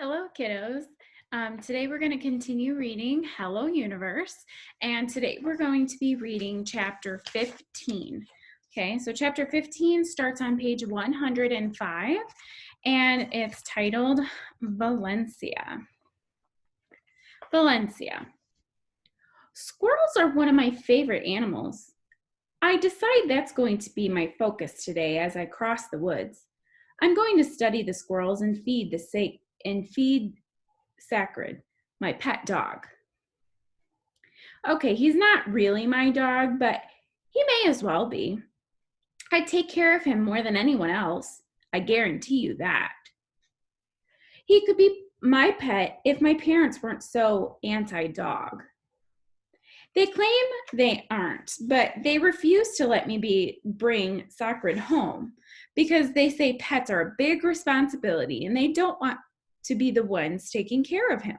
Hello, kiddos. Today we're going to continue reading Hello Universe, and today we're going to be reading chapter 15. Okay, so chapter 15 starts on page 105, and it's titled Valencia. Valencia. Squirrels are one of my favorite animals. I decide that's going to be my focus today as I cross the woods. I'm going to study the squirrels and feed Sacred, my pet dog. Okay, he's not really my dog, but he may as well be. I take care of him more than anyone else. I guarantee you that. He could be my pet if my parents weren't so anti-dog. They claim they aren't, but they refuse to let me bring Sacred home because they say pets are a big responsibility and they don't want to be the ones taking care of him.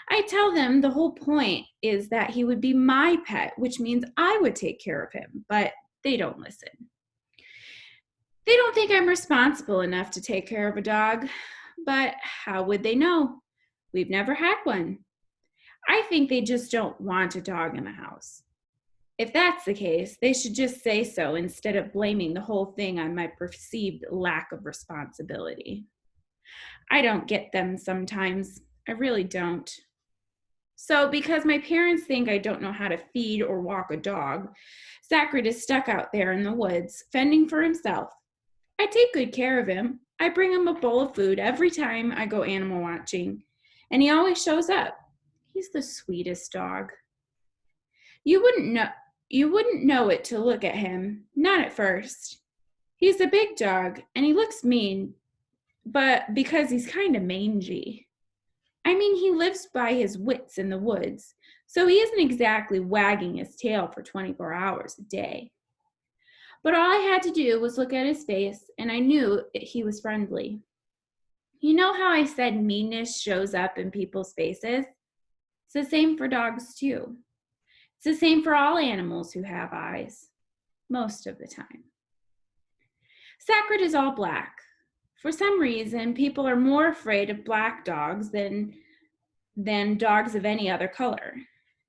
I tell them the whole point is that he would be my pet, which means I would take care of him, but they don't listen. They don't think I'm responsible enough to take care of a dog, but how would they know? We've never had one. I think they just don't want a dog in the house. If that's the case, they should just say so instead of blaming the whole thing on my perceived lack of responsibility. I don't get them sometimes. I really don't. So, because my parents think I don't know how to feed or walk a dog, Sacred is stuck out there in the woods, fending for himself. I take good care of him. I bring him a bowl of food every time I go animal watching, and he always shows up. He's the sweetest dog. You wouldn't know it to look at him, not at first. He's a big dog, and he looks mean, but because he's kind of mangy. I mean, he lives by his wits in the woods, so he isn't exactly wagging his tail for 24 hours a day. But all I had to do was look at his face, and I knew he was friendly. You know how I said meanness shows up in people's faces? It's the same for dogs, too. It's the same for all animals who have eyes, most of the time. Sacred is all black. For some reason, people are more afraid of black dogs than dogs of any other color.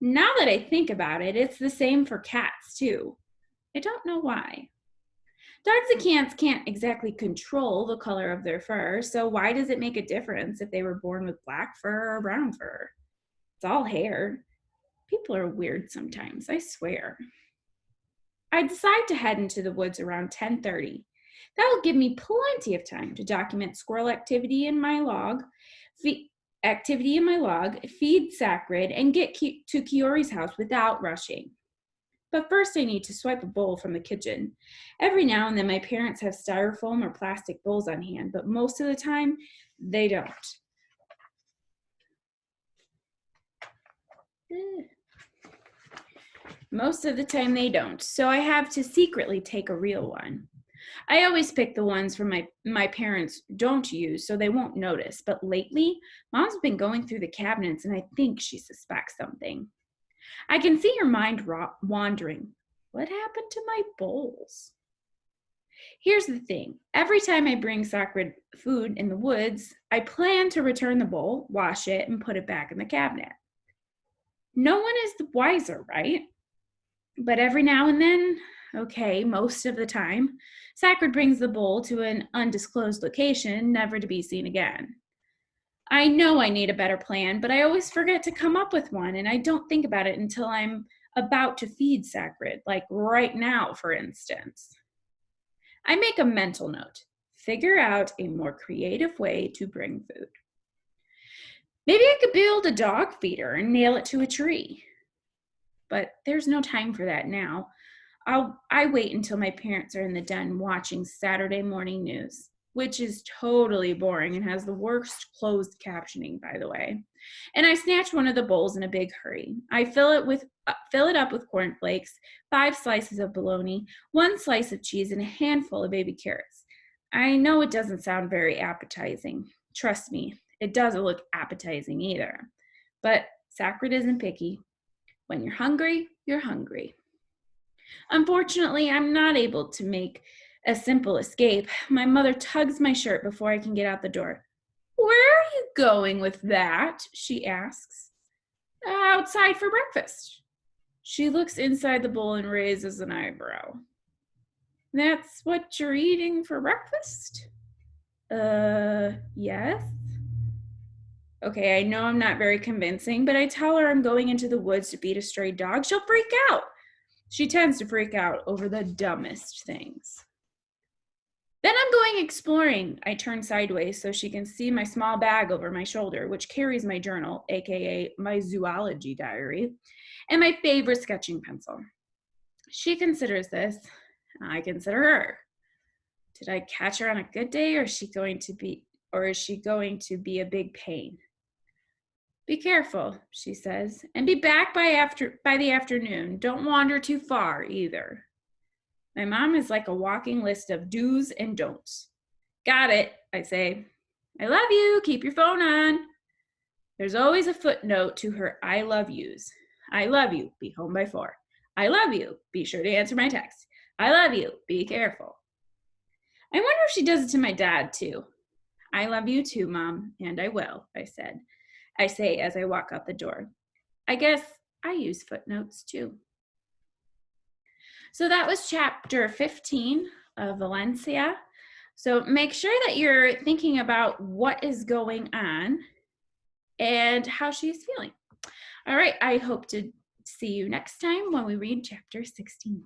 Now that I think about it, it's the same for cats, too. I don't know why. Dogs and cats can't exactly control the color of their fur, so why does it make a difference if they were born with black fur or brown fur? It's all hair. People are weird sometimes, I swear. I decide to head into the woods around 10:30. That will give me plenty of time to document squirrel activity in my log, feed Sacred, and get to Kiori's house without rushing. But first I need to swipe a bowl from the kitchen. Every now and then my parents have styrofoam or plastic bowls on hand, but most of the time they don't. Most of the time they don't, so I have to secretly take a real one. I always pick the ones from my parents don't use so they won't notice, but lately, Mom's been going through the cabinets and I think she suspects something. I can see her mind wandering. What happened to my bowls? Here's the thing. Every time I bring Sacred food in the woods, I plan to return the bowl, wash it, and put it back in the cabinet. No one is the wiser, right? But every now and then, okay, most of the time, Sacred brings the bowl to an undisclosed location, never to be seen again. I know I need a better plan, but I always forget to come up with one, and I don't think about it until I'm about to feed Sacred, like right now, for instance. I make a mental note. Figure out a more creative way to bring food. Maybe I could build a dog feeder and nail it to a tree. But there's no time for that now. I wait until my parents are in the den watching Saturday morning news, which is totally boring and has the worst closed captioning, by the way. And I snatch one of the bowls in a big hurry. I fill it up with cornflakes, 5 slices of bologna, 1 slice of cheese, and a handful of baby carrots. I know it doesn't sound very appetizing. Trust me, it doesn't look appetizing either. But Sacred isn't picky. When you're hungry, you're hungry. Unfortunately, I'm not able to make a simple escape. My mother tugs my shirt before I can get out the door. Where are you going with that? She asks. Outside for breakfast. She looks inside the bowl and raises an eyebrow. That's what you're eating for breakfast? Yes. Okay, I know I'm not very convincing, but I tell her I'm going into the woods to beat a stray dog. She'll freak out. She tends to freak out over the dumbest things. Then I'm going exploring. I turn sideways so she can see my small bag over my shoulder, which carries my journal, aka my zoology diary, and my favorite sketching pencil. She considers this. I consider her. Did I catch her on a good day, or is she going to be a big pain? Be careful, she says, and be back by the afternoon. Don't wander too far either. My mom is like a walking list of do's and don'ts. Got it, I say. I love you. Keep your phone on. There's always a footnote to her I love yous. I love you. Be home by 4. I love you. Be sure to answer my text. I love you. Be careful. I wonder if she does it to my dad too. I love you too, Mom, and I will, I say as I walk out the door. I guess I use footnotes too. So that was chapter 15 of Valencia. So make sure that you're thinking about what is going on and how she's feeling. All right, I hope to see you next time when we read chapter 16.